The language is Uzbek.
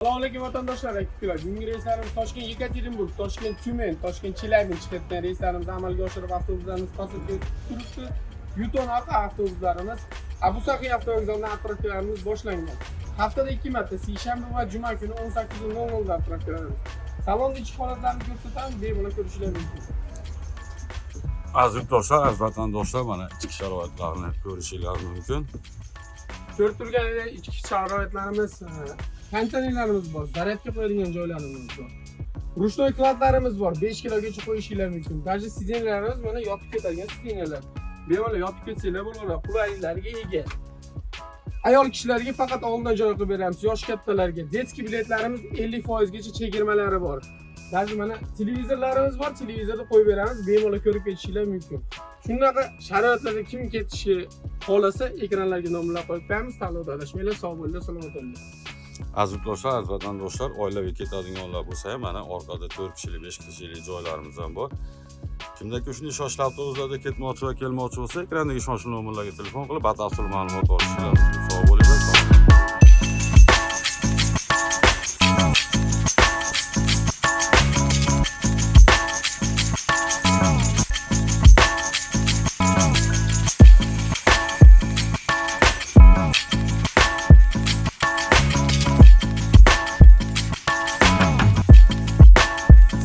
Selamünaleyküm vatandaşlar, ekipler. Bugün reyslerimiz Toshkent, Yekaterinburg, Toshkent, Tyumen, Toshkent, Chelyabinsk chiqayotgan reyslarimizni amalga oshirib avtobuslarimiz pasportga turibdi. Yuton orqa avtobuslarimiz Abu Saxiy avtovokzalidan отправкаларimiz boshlangan. Haftada 2 marta seshanba va juma kuni 18:00 da отправкаларimiz. Salonda ichki holatlarni ko'rsatamiz, bemalol ko'rishingiz mumkin. Aziz do'stlar, aziz vatandoshlar, mana ichki sharoitlarni ko'rishingiz mumkin. Ko'rib turganingizdek ichki sharoitlarimiz, konteynerlarimiz bor, zaryadga qo'yadigan joylarimiz bor. Ruchnoy kladlarimiz bor, 5 kilogacha qo'yishingiz mumkin. Даже sidenlarimiz mana yotib ketadigan sidenlar. Bemalol yotib ketsanglar bo'laveradi, qulayliklarga ega. Ayol kishilarga faqat oldindan joy qilib beramiz, yosh kattalarga. Detskiy biletlarimiz 50% gacha chegirmalari bor. Даже mana televizorlarimiz bor, televizorda qo'yib beramiz, bemalol ko'rib ketishingiz mumkin. Shunaqa sharoitlarda kim ketishi xohlasa, ekranlarga nomerlar qo'yib qo'yamiz. Tanlovda adashmanglar, sog' bo'linglar, salomat bo'linglar. Aziz do'stlar, aziz vatandoshlar, oilaviy ketadiganlar bo'lsa ham mana orqada 4 kishilik, 5 kishilik joylarimiz ham bor. Kimdaki shunday shoshli avtobuslarda ketmoqchi va kelmoqchi bo'lsa, ekrandagi shoshli nomerlarga telefon qilib, batafsil ma'lumot olishingiz mumkin. Sog' bo'linglar.